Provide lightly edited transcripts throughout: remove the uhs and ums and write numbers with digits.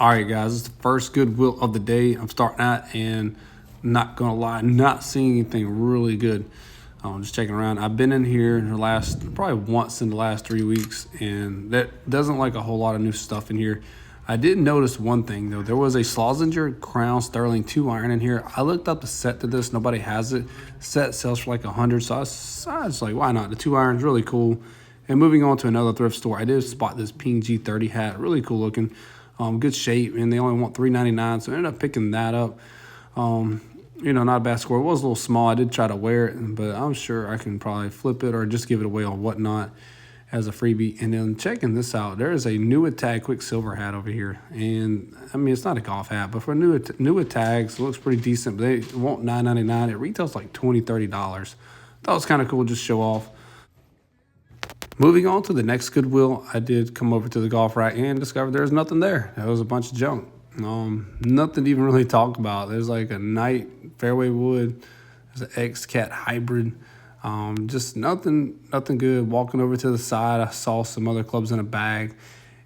All right, guys, it's the first Goodwill of the day I'm starting at, and not gonna lie, not seeing anything really good. I'm just checking around. I've been in here in the last, probably once in the last 3 weeks, and that doesn't like a whole lot of new stuff in here. I did notice one thing though. There was a Schlesinger Crown Sterling 2-iron in here. I looked up the set to this. Nobody has it. Set sells for like 100, so I was like, why not? The 2-iron's really cool. And moving on to another thrift store, I did spot this PG 30 hat. Really cool looking. Good shape, and they only want $3.99, so I ended up picking that up. Not a bad score. It was a little small. I did try to wear it, but I'm sure I can probably flip it or just give it away on Whatnot as a freebie. And then checking this out, there is a new Tag Quicksilver hat over here, and I mean it's not a golf hat, but for new tags, it looks pretty decent. But they want $9.99. It retails like $20-$30. Thought it was kind of cool, just show off. Moving on to the next Goodwill, I did come over to the golf rack and discovered there's nothing there. There was a bunch of junk. Nothing to even really talk about. There's like a Knight fairway wood. There's an X-Cat hybrid. Just nothing good. Walking over to the side, I saw some other clubs in a bag,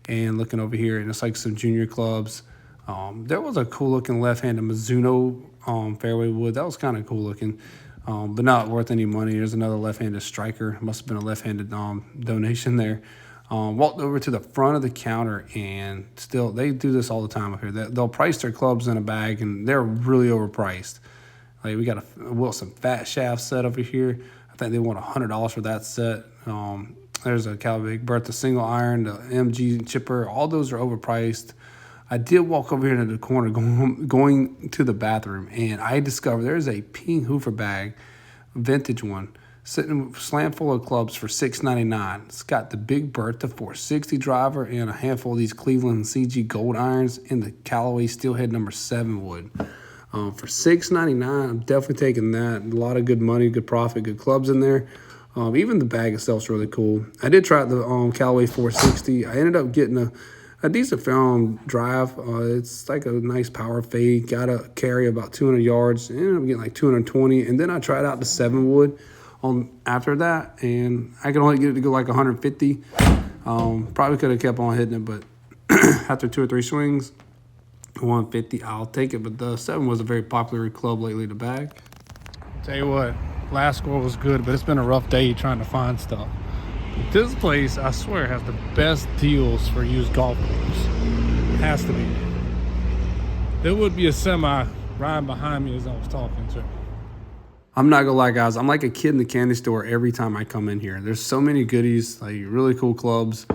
and looking over here, and it's like some junior clubs. There was a cool looking left-handed Mizuno fairway wood. That was kind of cool looking. But not worth any money. There's another left-handed striker. Must have been a left-handed donation there. Walked over to the front of the counter, and still, they do this all the time up here. They'll price their clubs in a bag, and they're really overpriced. Like, we got a Wilson Fat Shaft set over here. I think they want $100 for that set. There's a Calvin Bertha single iron, the MG chipper. All those are overpriced. I did walk over here to the corner going to the bathroom, and I discovered there's a Ping Hoover bag, vintage one, sitting slam full of clubs for $6.99. It's got the Big Bertha 460 driver and a handful of these Cleveland CG gold irons and the Callaway Steelhead number 7 wood. For $6.99, I'm definitely taking that. A lot of good money, good profit, good clubs in there. Even the bag itself is really cool. I did try the Callaway 460. I ended up getting a decent drive. It's like a nice power fade. Got to carry about 200 yards. Ended up getting like 220. And then I tried out the 7 wood after that, and I could only get it to go like 150. Probably could have kept on hitting it, but after 2 or 3 swings, 150, I'll take it. But the 7 was a very popular club lately, the bag. Tell you what, last score was good, but it's been a rough day trying to find stuff. This place, I swear, has the best deals for used golf clubs. It has to be. There would be a semi riding behind me as I was talking to. I'm not gonna lie, guys. I'm like a kid in the candy store every time I come in here. There's so many goodies, like really cool clubs.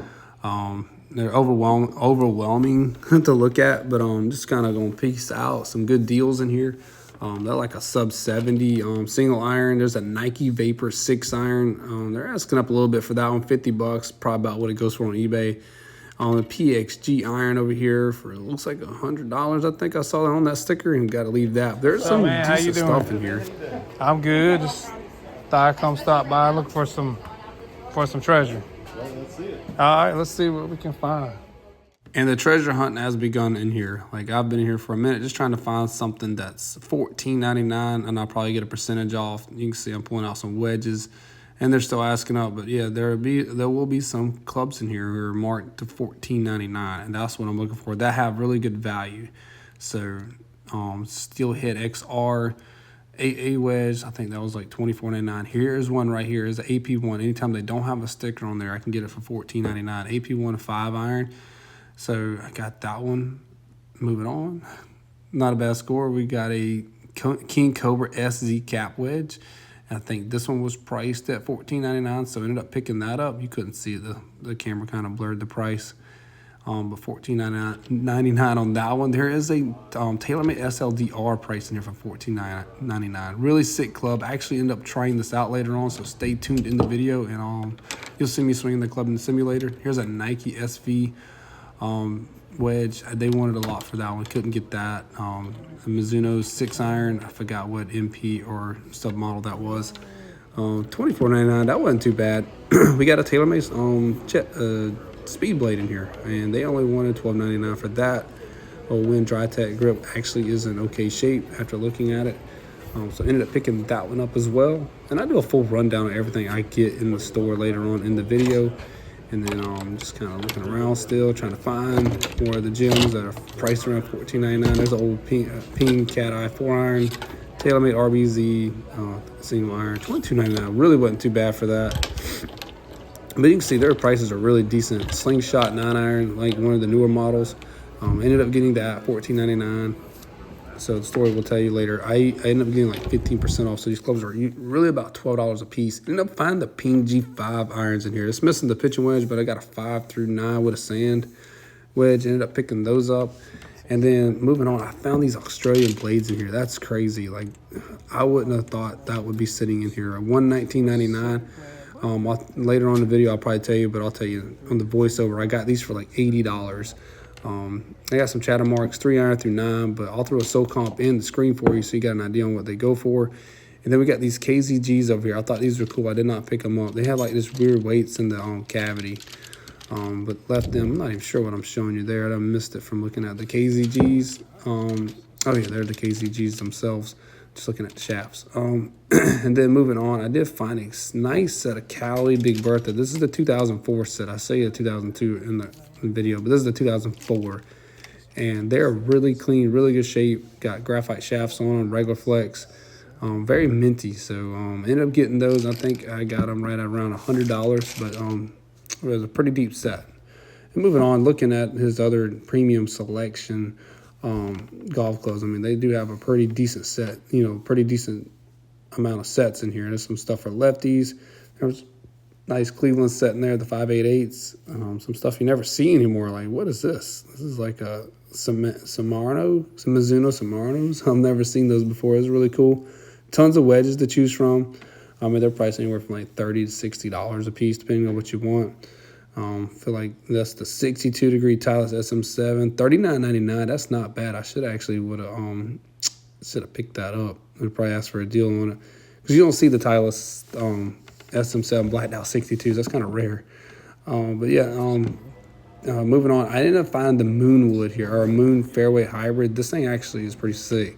They're overwhelming to look at, but I'm just kind of gonna piece out some good deals in here. They're like a sub 70 single iron. There's a Nike Vapor 6-iron. They're asking up a little bit for that one, $50, probably about what it goes for on eBay. The PXG iron over here for, it looks like $100. I think I saw that on that sticker, and got to leave that. There's some decent stuff in here. I'm good. Just thought I'd come stop by, look for some treasure. Let's see it. All right, let's see what we can find. And the treasure hunt has begun in here. Like, I've been here for a minute just trying to find something that's $14.99, and I'll probably get a percentage off. You can see I'm pulling out some wedges, and they're still asking up. But yeah, there will be some clubs in here who are marked to $14.99, and that's what I'm looking for. That have really good value. So Steelhead XR 8A wedge, I think that was like $24.99. Here's one right here. Is an AP1. Anytime they don't have a sticker on there, I can get it for $14.99. AP1 5-iron. So I got that one. Moving on. Not a bad score. We got a King Cobra SZ cap wedge. And I think this one was priced at $14.99, so I ended up picking that up. You couldn't see it. The camera kind of blurred the price. But $14.99 on that one. There is a TaylorMade SLDR price in here for $14.99. Really sick club. I actually end up trying this out later on, so stay tuned in the video, and you'll see me swinging the club in the simulator. Here's a Nike SV wedge. They wanted a lot for that one. Couldn't get that. The Mizuno 6-iron. I forgot what MP or submodel that was. $24.99. That wasn't too bad. We got a TaylorMade Speed Blade in here, and they only wanted $12.99 for that. Wind Dry Tech grip actually is in okay shape after looking at it. So I ended up picking that one up as well. And I do a full rundown of everything I get in the store later on in the video. And then just kind of looking around still, trying to find more of the gems that are priced around $14.99. There's an old Ping Cat Eye 4-iron, TaylorMade RBZ single iron, $22.99. Really wasn't too bad for that. But you can see their prices are really decent. Slingshot 9-iron, like one of the newer models. Ended up getting that at $14.99. So the story will tell you later. I ended up getting like 15% off. So these clubs are really about $12 a piece. Ended up finding the Ping G5 irons in here. It's missing the pitching wedge, but I got a 5 through 9 with a sand wedge. Ended up picking those up. And then moving on, I found these Australian blades in here. That's crazy. Like, I wouldn't have thought that would be sitting in here. $119.99. Later on in the video, I'll probably tell you, but I'll tell you on the voiceover, I got these for like $80. I got some Chatham marks, 3-iron through 9, but I'll throw a SO comp in the screen for you so you got an idea on what they go for. And then we got these KZGs over here. I thought these were cool. I did not pick them up. They had like this weird weights in the cavity, but left them. I'm not even sure what I'm showing you there. I missed it from looking at the KZGs. Oh yeah, they're the KZGs themselves. Just looking at the shafts. And then moving on, I did find a nice set of Cali Big Bertha. This is the 2004 set. I say the 2002 in the video, but this is the 2004. And they're really clean, really good shape. Got graphite shafts on them, regular flex. Very minty. So ended up getting those. I think I got them right at around $100, but it was a pretty deep set. And moving on, looking at his other premium selection golf clubs. I mean, they do have a pretty decent set, pretty decent amount of sets in here. There's some stuff for lefties. There's nice Cleveland set in there, the 588s. Some stuff you never see anymore. Like, what is this? This is like a Mizuno Samaranos. I've never seen those before. It's really cool. Tons of wedges to choose from. I mean, they're priced anywhere from like $30 to $60 a piece, depending on what you want. Feel like that's the 62-degree Titleist SM7, $39.99. That's not bad. I should have picked that up. I'd probably ask for a deal on it because you don't see the Titleist SM7 blacked out 62s. That's kind of rare. But yeah, moving on. I ended up finding the Moonwood here, or a Moon Fairway Hybrid. This thing actually is pretty sick.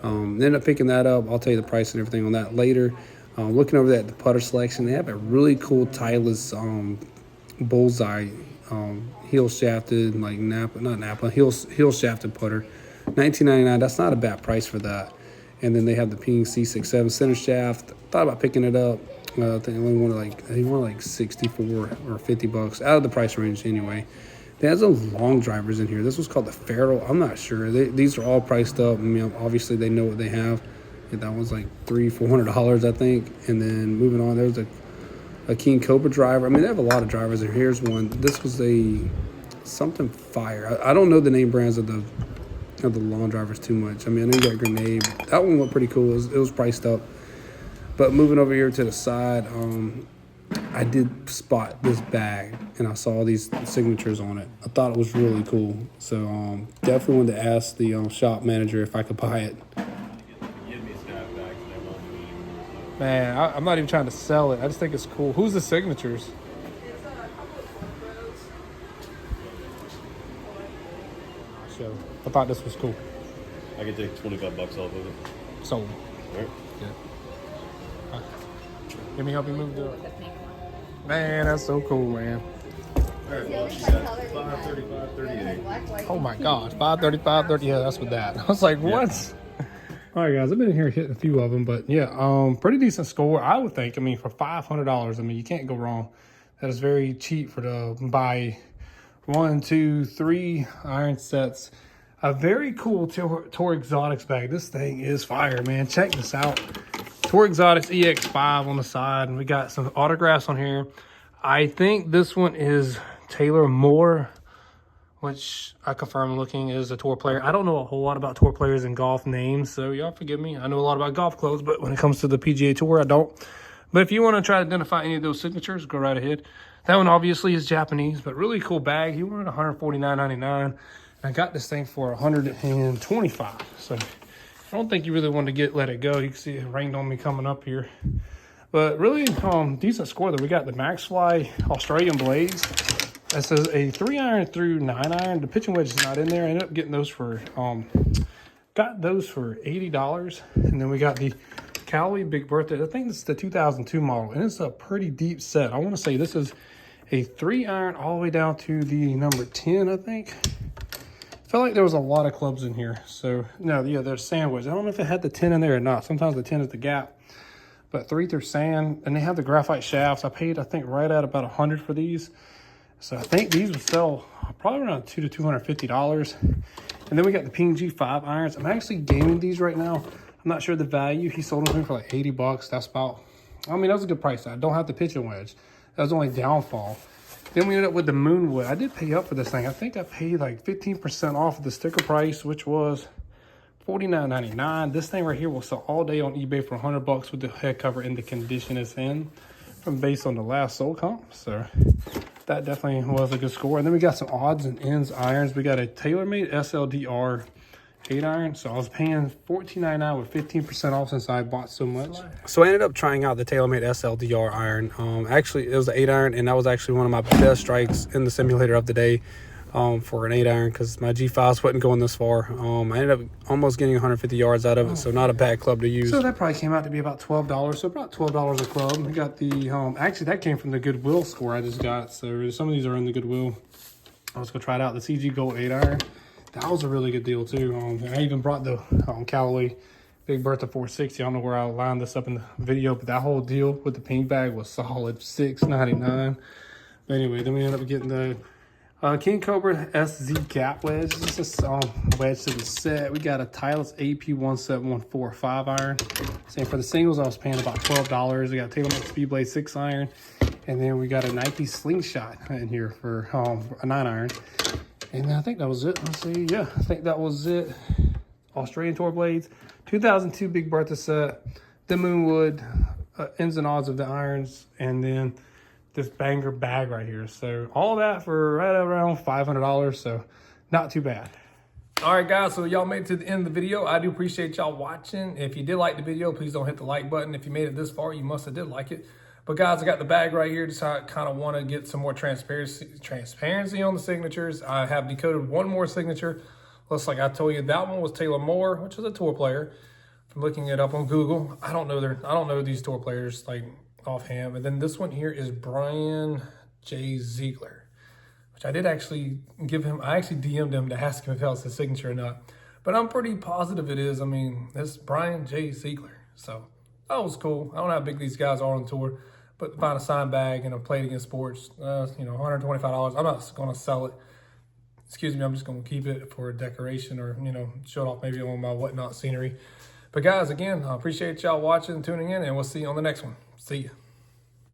Ended up picking that up. I'll tell you the price and everything on that later. Looking over at the putter selection, they have a really cool Titleist bullseye heel shafted, like heel shafted putter. $19.99. That's not a bad price for that. And then they have the Ping C67 center shaft. Thought about picking it up. I think they wanted like 64 or $50 out of the price range anyway. They have some long drivers in here. This was called the Ferrell. I'm not sure. These are all priced up. I mean, obviously they know what they have. That one's like $300-400, I think. And then moving on, there's a King Cobra driver. I mean, they have a lot of drivers there. Here's one. This was a something fire. I don't know the name brands of the lawn drivers too much. I mean, I know you got Grenade. That one looked pretty cool. It was priced up. But moving over here to the side, I did spot this bag, and I saw these signatures on it. I thought it was really cool. So definitely wanted to ask the shop manager if I could buy it. Man, I'm not even trying to sell it. I just think it's cool. Who's the signatures? So I thought this was cool. I could take $25 off of it. So, All right. yeah. Let me help you move the. Man, that's so cool, man. All right, well, she's at $535, $38. Oh my gosh, $535, yeah, that's with that. I was like, what? Yeah. All right, guys, I've been in here hitting a few of them, but yeah, pretty decent score, I would think. I mean, for $500, I mean, you can't go wrong. That is very cheap for to buy 1, 2, 3 iron sets. A very cool Tour Exotics bag. This thing is fire, man. Check this out. Tour Exotics EX5 on the side, and we got some autographs on here. I think this one is Taylor Moore, which I confirm looking is a tour player. I don't know a whole lot about tour players and golf names, so y'all forgive me. I know a lot about golf clothes, but when it comes to the PGA Tour, I don't. But if you want to try to identify any of those signatures, go right ahead. That one obviously is Japanese, but really cool bag. He wanted $149.99, and I got this thing for $125. So I don't think you really want to let it go. You can see it rained on me coming up here. But really decent score there. We got the Maxfly Australian Blades. That says a 3-iron through 9-iron. The pitching wedge is not in there. I ended up getting those for $80. And then we got the Cali Big Bertha. I think this is the 2002 model, and it's a pretty deep set. I want to say this is a 3-iron all the way down to the number 10, I think. Felt like there was a lot of clubs in here. So, no, yeah, there's sandwich. I don't know if it had the 10 in there or not. Sometimes the 10 is the gap. But 3 through sand, and they have the graphite shafts. I paid, I think, right at about 100 for these. So I think these would sell probably around $200 to $250. And then we got the PG 5-irons. I'm actually gaming these right now. I'm not sure the value. He sold them to me for like 80 bucks. That's about, I mean, that was a good price. I don't have the pitching wedge. That was the only downfall. Then we ended up with the Moonwood. I did pay up for this thing. I think I paid like 15% off of the sticker price, which was $49.99. This thing right here will sell all day on eBay for 100 bucks with the head cover in the condition it's in, from based on the last sold comp. So that definitely was a good score. And then we got some odds and ends irons. We got a TaylorMade SLDR 8-iron. So I was paying $14.99 with 15% off since I bought so much. So I ended up trying out the TaylorMade SLDR iron. Actually, it was an 8-iron, and that was actually one of my best strikes in the simulator of the day for an 8-iron, because my G5s wasn't going this far. I ended up almost getting 150 yards out of it, so not a bad club to use. So that probably came out to be about $12. So about $12 a club. We got the, actually that came from the Goodwill score I just got. So some of these are in the Goodwill. Let's go try it out. The CG Gold 8-iron. That was a really good deal too. I even brought the Callaway Big Bertha 460. I don't know where I lined this up in the video, but that whole deal with the ping bag was solid, $6.99. But anyway, then we ended up getting the King Cobra SZ cap wedge. This is a wedge to the set. We got a Titleist AP1714 5-iron. Same for the singles. I was paying about $12. We got TaylorMade Speedblade 6-iron, and then we got a Nike Slingshot in here for a 9-iron. And I think that was it. Let's see. Yeah, I think that was it. Australian Tour blades, 2002 Big Bertha set, the Moonwood, ends and odds of the irons, and then this banger bag right here. So all that for right around $500. So not too bad. All right, guys, so y'all made it to the end of the video. I do appreciate y'all watching. If you did like the video, please don't hit the like button. If you made it this far, you must have did like it. But guys, I got the bag right here. Just kind of want to get some more transparency on the signatures. I have decoded one more signature. Looks like I told you that one was Taylor Moore, which is a tour player. From looking it up on Google, I don't know these tour players like offhand. And then this one here is Brian J. Ziegler, which I did actually give him. I actually DM'd him to ask him if that was his signature or not. But I'm pretty positive it is. I mean, this Brian J. Ziegler. So that was cool. I don't know how big these guys are on tour. But to find a signed bag and a Played Against Sports, $125. I'm not going to sell it. Excuse me, I'm just going to keep it for decoration or, show it off maybe on my whatnot scenery. But guys, again, I appreciate y'all watching and tuning in, and we'll see you on the next one. See ya.